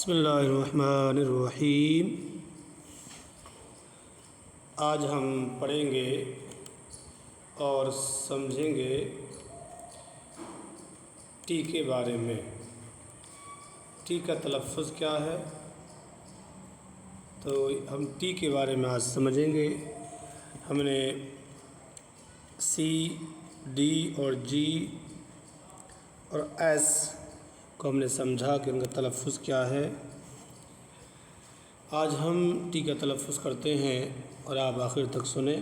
बिस्मिल्लाहिर्रहमानिर्रहीम। आज हम पढ़ेंगे और समझेंगे टी के बारे में। टी का तलफ़्फ़ुज़ क्या है, तो हम टी के बारे में आज समझेंगे। हमने सी, डी और जी और एस को हमने समझा कि उनका तलफ़्फ़ुज़ क्या है। आज हम टी का तलफ़्फ़ुज़ करते हैं और आप आखिर तक सुने,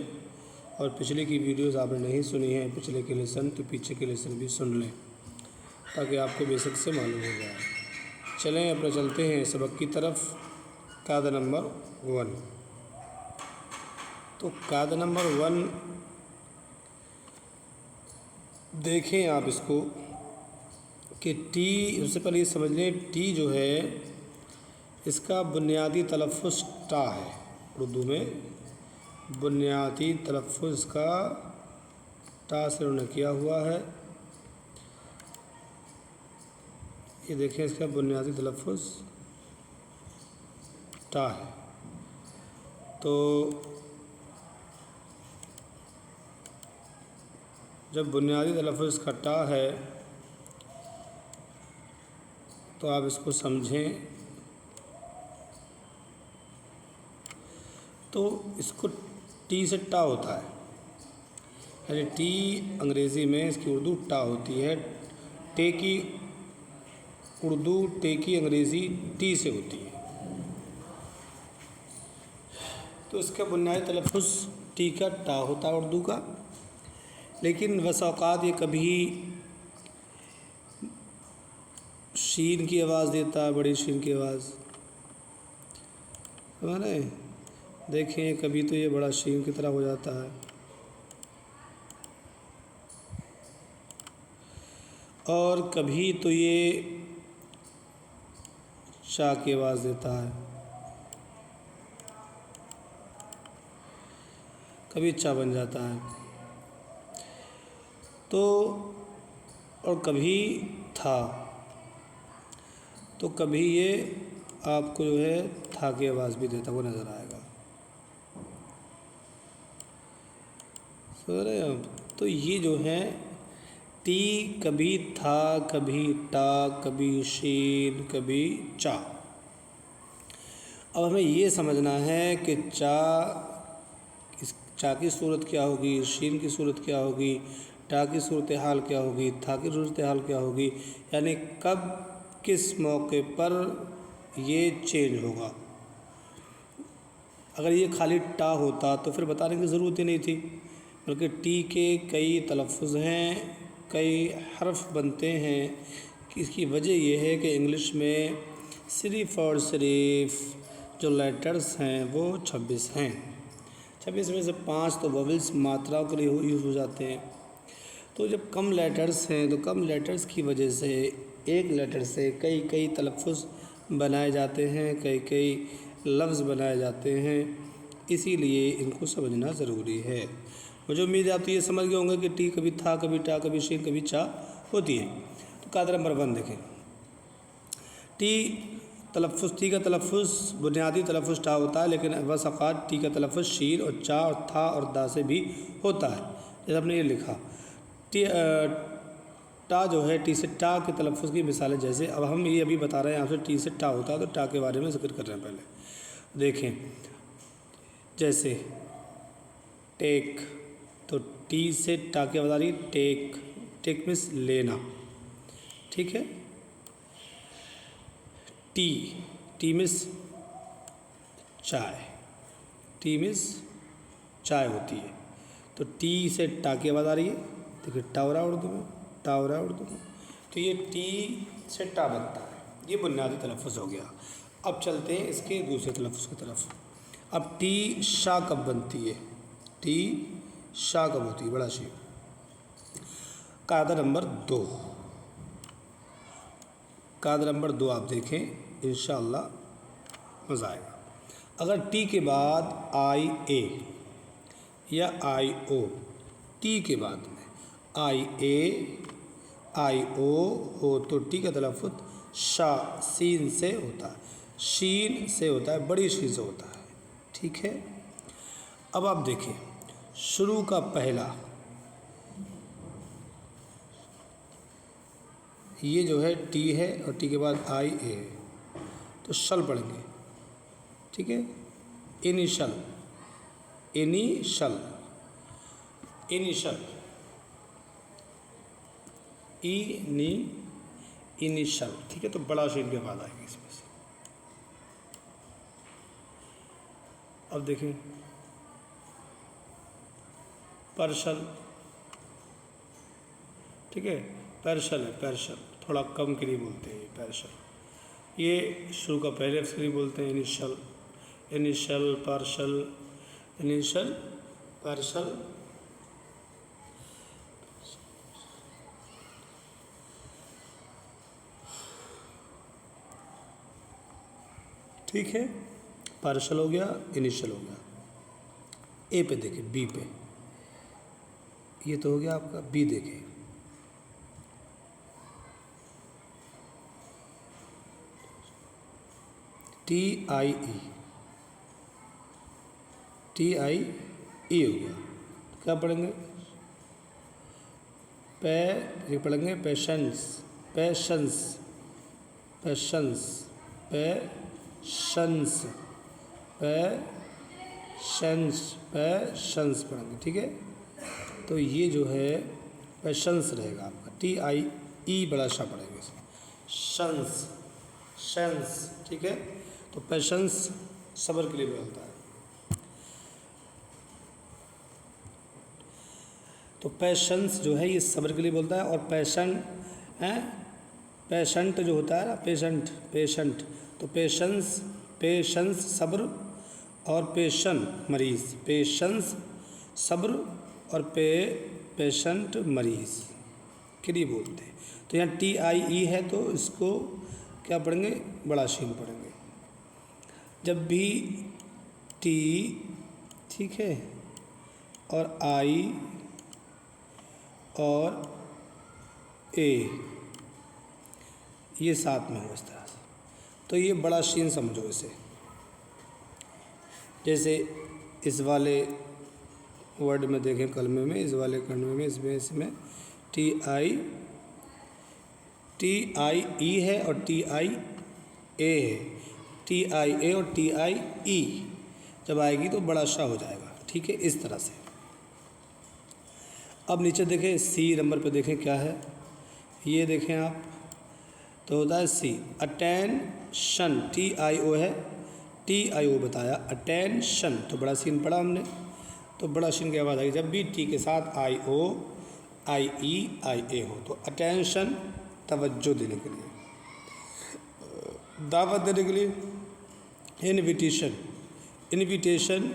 और पिछले की वीडियोज़ आपने नहीं सुनी है, पिछले के लेसन तो पीछे के लेसन भी सुन लें ताकि आपको बेसिक से मालूम हो जाए। चलें अपने चलते हैं सबक की तरफ। कायदा नंबर 1। तो कायदा नंबर 1 देखें आप इसको कि टी, सबसे पहले ये समझ लें टी जो है इसका बुनियादी तलफ़्फ़ुज़ टा है। उर्दू में बुनियादी तलफ़्फ़ुज़ इसका टा से उन्होंने किया हुआ है। ये देखें इसका बुनियादी तलफ़्फ़ुज़ टा है। तो जब बुनियादी तलफ़्फ़ुज़ इसका टा है तो आप इसको समझें। तो इसको टी से टा होता है, यानी टी अंग्रेज़ी में इसकी उर्दू टा होती है। टे की उर्दू, टे की अंग्रेज़ी टी से होती है। तो इसका बुनियादी तलफ़्फ़ुज़ टी का टा होता है उर्दू का। लेकिन बस औक़ात ये कभी शीन की आवाज़ देता है, बड़ी शीन की आवाज़, समझ रहे हैं। देखें कभी तो ये बड़ा शीन की तरह हो जाता है, और कभी तो ये चा की आवाज़ देता है, कभी चा बन जाता है। तो और कभी था, तो कभी ये आपको जो है था की आवाज़ भी देता हुआ नज़र आएगा। समझ रहे हैं आप। तो ये जो है टी कभी था, कभी टा, कभी शीन, कभी चा। अब हमें ये समझना है कि इस चा की सूरत क्या होगी, शीन की सूरत क्या होगी, टा की सूरत हाल क्या होगी, था की सूरत हाल क्या होगी, यानी कब किस मौके पर ये चेंज होगा। अगर ये खाली टा होता तो फिर बताने की ज़रूरत ही नहीं थी, बल्कि टी के कई तलफ़्फ़ुज़ हैं, कई हर्फ बनते हैं। कि इसकी वजह यह है कि इंग्लिश में सिर्फ़ और सिर्फ जो लेटर्स हैं वो 26 हैं। 26 में से 5 तो वोवेल्स मात्राओं के लिए यूज़ हो जाते हैं। तो जब कम लेटर्स हैं तो कम लेटर्स की वजह से एक लेटर से कई कई तलफ़्फ़ुज़ बनाए जाते हैं, कई कई लफ्ज़ बनाए जाते हैं। इसीलिए इनको समझना ज़रूरी है। मुझे उम्मीद है आप तो ये समझ गए होंगे कि टी कभी था, कभी टा, कभी शीन, कभी चा होती है। तो कायदा नंबर 1 देखें। टी तलफ़्फ़ुज़, टी का तलफ़्फ़ुज़ बुनियादी तलफ़्फ़ुज़ टा होता है, लेकिन बस औक़ात टी का तलफ़्फ़ुज़ शीन और चा और था और दा से भी होता है। जैसे आपने ये लिखा टी, टा जो है टी से टा के तलफ़्फ़ुज़ की मिसालें। जैसे अब हम ये अभी बता रहे हैं आपसे टी से टा होता है, तो टा के बारे में ज़िक्र कर रहे हैं। पहले देखें, जैसे टेक, तो टी से टा की आवाज़ आ रही है टेक। टेक मीन्स लेना, ठीक है। टी, टी मीन्स चाय, टी मीन्स चाय होती है। तो टी से टा की आवाज़ आ रही है, देखिए टा हो रहा है उर्दू में, टा हो रहा है उर्दू में। तो ये टी से टा बनता है, ये बुनियादी तलफ़्फ़ुज़ हो गया। अब चलते हैं इसके दूसरे तलफ़्फ़ुज़ की तरफ। अब टी शाह कब बनती है, टी शाह कब होती है, बड़ा शी। कायदा नंबर 2, कायदा नंबर 2 आप देखें, इंशाअल्लाह मज़ा आएगा। अगर टी के बाद आई ए या आई ओ, टी के बाद में आई ए आई ओ हो तो टी का तलफ़्फ़ुज़ शा सीन से होता है, शीन से होता है, बड़ी शीन से होता है। ठीक है, अब आप देखें शुरू का पहला ये जो है टी है और टी के बाद आई ए है, तो शल पढ़ेंगे। ठीक है, इनिशल, इनिशल, इनिशल, इनिशल। ठीक है, तो बड़ा शीन के बाद आएगी इसमें से। अब देखें पर्शल। ठीक है, पैरशल है, पैरशल थोड़ा कम के लिए बोलते हैं पैरशल। ये शुरू का पहले अक्षर के लिए बोलते हैं initial, initial, partial, initial, partial. ठीक है, पार्शल हो गया, इनिशियल हो गया। ए पे देखें, बी पे, ये तो हो गया आपका। बी देखें, T I E, T I ई हो गया। क्या पढ़ेंगे? ये पढ़ेंगे patience, patience, patience, patience, patience, patience पढ़ेंगे। ठीक है, तो ये जो है पैशंस रहेगा आपका। टी आई ई बड़ा सा पढ़ेंगे, शंस, शंस। ठीक है, तो पैशंस सब्र के लिए बोलता है। तो पैशंस जो है ये सब्र के लिए बोलता है। और पैशन है, पेशेंट जो होता है ना, पेशेंट, पेशेंट, तो पेशेंस, पेशेंस सब्र, और पेशन मरीज़, पेशेंस सब्र, और पेशेंट मरीज़ के लिए बोलते हैं। तो यहाँ टी आई ई है, तो इसको क्या पढ़ेंगे? बड़ा शीन पढ़ेंगे। जब भी टी, ठीक है, और आई और ए ये साथ में हो इस तरह से, तो ये बड़ा शीन समझो इसे। जैसे इस वाले वर्ड में देखें, कलमे में, इस वाले कलमे में, इसमें टी आई ई है और टी आई ए है। टी आई ए और टी आई ई जब आएगी तो बड़ा शा हो जाएगा। ठीक है, इस तरह से। अब नीचे देखें, सी नंबर पे देखें क्या है, ये देखें आप, तो होता है सी, अटेंशन, टी आई ओ है, टी आई ओ बताया, अटेंशन, तो बड़ा सीन पढ़ा हमने। तो बड़ा सीन की आवाज़ आएगी जब भी टी के साथ आई ओ, आई ई, आई ए हो, तो अटेंशन तवज्जो देने के लिए, दावत देने के लिए। इनविटेशन, इनविटेशन,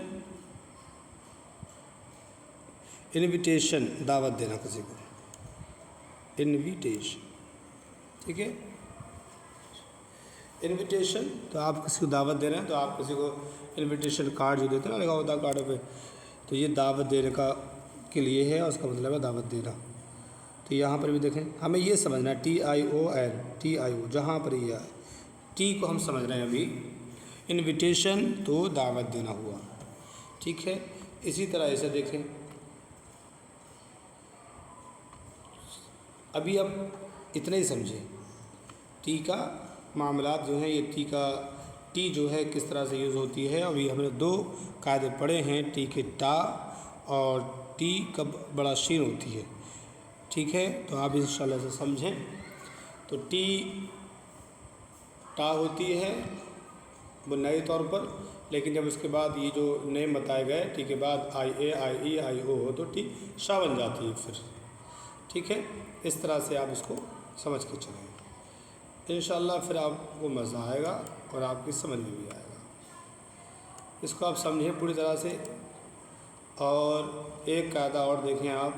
इनविटेशन दावत देना किसी को, इनविटेशन। ठीक है, इनविटेशन, तो आप किसी को दावत दे रहे हैं, तो आप किसी को इनविटेशन कार्ड जो देते हैं ना, लगा होता है कार्ड पे, तो ये दावत देने का के लिए है, और उसका मतलब है दावत देना। तो यहाँ पर भी देखें, हमें ये समझना है T I O N, T I O, जहाँ पर ये है टी को हम समझ रहे हैं अभी, इनविटेशन तो दावत देना हुआ। ठीक है, इसी तरह ऐसे देखें, अभी अब इतना ही समझें टी का मामलात जो हैं, ये टी जो है किस तरह से यूज़ होती है। अभी हमने दो कायदे पढ़े हैं, टी के टा और टी कब बड़ा शीन होती है। ठीक है, तो आप इंशाल्लाह से समझें। तो टी टा होती है बुनियादी तौर पर, लेकिन जब उसके बाद ये जो नेम बताए गए, टी के बाद आई ए, आई ई, आई ओ हो, तो टी शा बन जाती है फिर। ठीक है, इस तरह से आप इसको समझ के चलें, इंशाअल्लाह फिर आपको मज़ा आएगा और आपकी समझ में भी आएगा। इसको आप समझें पूरी तरह से। और एक कायदा और देखें आप,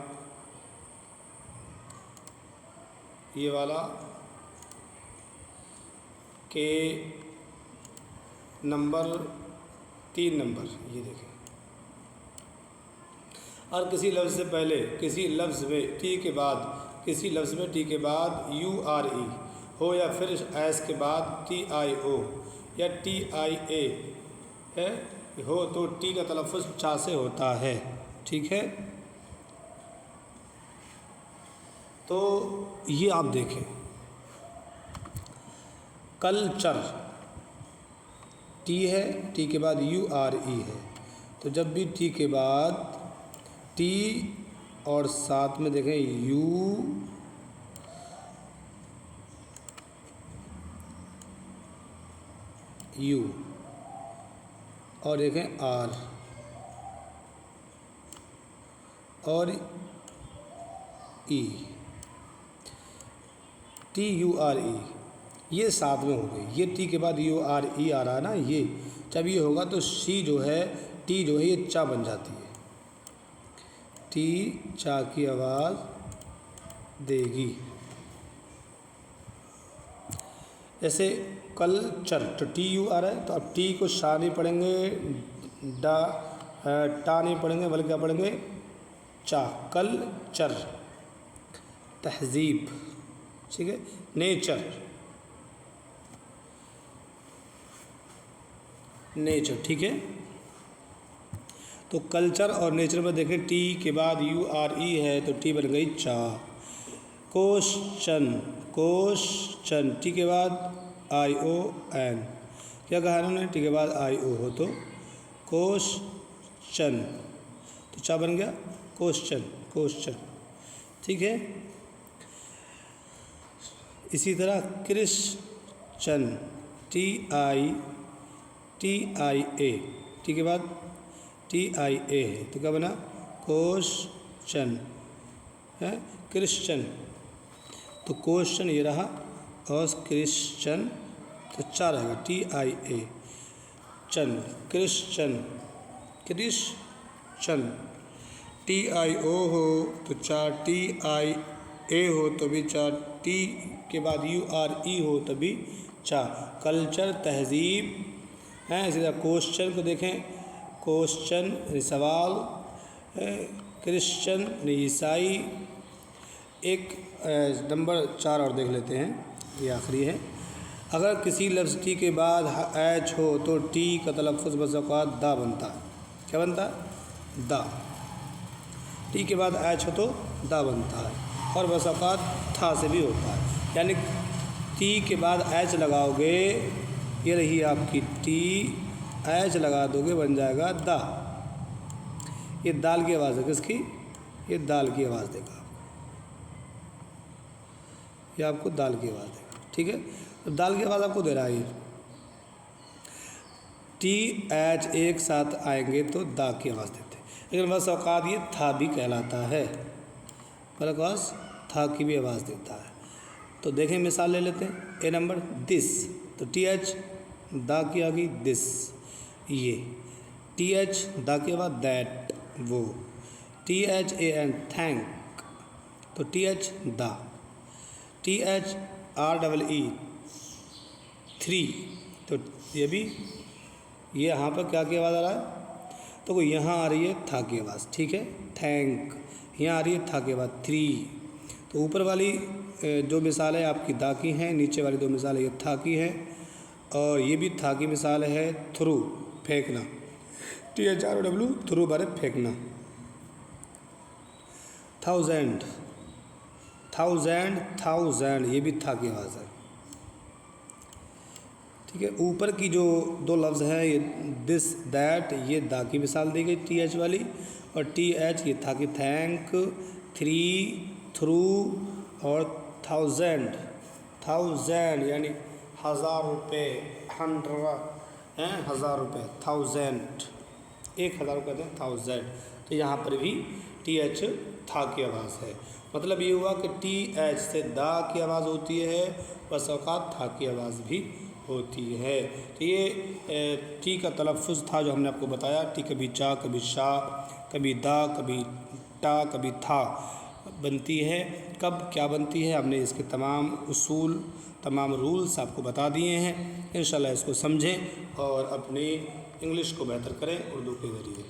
ये वाला के नंबर 3 नंबर, ये देखें, और किसी लफ्ज़ से पहले, किसी लफ्ज़ में टी के बाद, किसी लफ्ज़ में टी के बाद यू आर ई हो या फिर एस के बाद टी आई ओ या टी आई ए है हो तो टी का तलफ़ुज़ चा से होता है। ठीक है, तो ये आप देखें कल्चर टी है, टी के बाद यू आर ई है, तो जब भी टी के बाद टी और साथ में देखें यू और देखें आर और ई, टी यू आर ई ये साथ में हो गई। ये टी के बाद यू आर ई आ रहा है ना, ये जब ये होगा तो सी जो है टी जो है ये चा बन जाती है, टी चा की आवाज़ देगी। जैसे कल्चर तो टी यू आ रहा है, तो अब टी को शा नहीं पढ़ेंगे, टा नहीं पढ़ेंगे, बल्कि क्या पढ़ेंगे चा। कल्चर तहज़ीब, ठीक है। नेचर ठीक है। तो कल्चर और नेचर में देखें टी के बाद यू आर ई है तो टी बन गई चा। क्वेश्चन टी के बाद आई ओ एन, क्या कहा उन्होंने, टी के बाद आई ओ हो तो क्वेश्चन, तो चा बन गया क्वेश्चन। ठीक है। इसी तरह Christian T I A, T के बाद टी आई ए है तो क्या बना क्वेश्चन है। क्रिश्चन तो क्वेश्चन ये रहा और क्रिश्चन तो चा रहेगा टी आई ए चन। क्रिश्चन टी आई ओ हो तो चा, टी आई ए हो तो भी चा, टी के बाद यू आर ई हो तभी चा। कल्चर तहज़ीब है। इसी तरह क्वेश्चन को देखें, क्वेश्चन सवाल, क्रिश्चन ईसाई। एक नंबर 4 और देख लेते हैं, ये आखिरी है। अगर किसी लफ्ज़ टी के बाद एच हो तो टी का तलफ़ुज़ बस औक़ात दा बनता है। क्या बनता है, दा। टी के बाद एच हो तो दा बनता है और बस औक़ात था से भी होता है। यानी टी के बाद एच लगाओगे, ये रही आपकी टी, एच लगा दोगे बन जाएगा दा। ये दाल की आवाज़ है, किसकी, ये दाल की आवाज़ देगा, ये आपको दाल की आवाज़ देगा। ठीक है, तो दाल की आवाज़ आपको दे रहा है ये। टी एच एक साथ आएंगे तो दा की आवाज़ देते हैं, लेकिन बस औक़ात ये था भी कहलाता है, बस था की भी आवाज़ देता है। तो देखें मिसाल ले लेते हैं। ए नंबर दिस, तो टी एच दा की आ गई दिस, ये टी एच दा के बाद दैट वो, T H A N thank, तो T H the, T H R double E three, तो ये भी ये यहाँ पर क्या की आवाज़ आ रहा है, तो यहाँ आ रही है था की आवाज़। ठीक है, थैंक, यहाँ आ रही है था के बाद थ्री। तो ऊपर वाली जो मिसाल है आपकी दा की हैं, नीचे वाली 2 मिसाल ये था की है, और ये भी था की मिसाल है। थ्रू फेंकना, T H R O W throw बारे फेंकना। थाउजेंड ये भी था की आवाज़ है। ठीक है, ऊपर की जो 2 लफ्ज़ हैं ये दिस दैट, ये दा की मिसाल दी गई टी एच वाली, और टी एच ये था कि थैंक, थ्री, थ्रू और थाउजेंड यानी 1000 रुपये, 100 हैं, 1000 रुपये, 1000, 1000 रुपये कहते हैं 1000। तो यहाँ पर भी टी एच था की आवाज़ है। मतलब ये हुआ कि टी एच से दा की आवाज़ होती है, बस औक़ात था की आवाज़ भी होती है। तो ये टी का तलफ़ुज़ था जो हमने आपको बताया। टी कभी चा, कभी शा, कभी दा, कभी टा, कभी था बनती है। कब क्या बनती है हमने इसके तमाम उसूल, तमाम रूल्स आपको बता दिए हैं। इंशाल्लाह इसको समझें और अपनी इंग्लिश को बेहतर करें उर्दू के ज़रिए।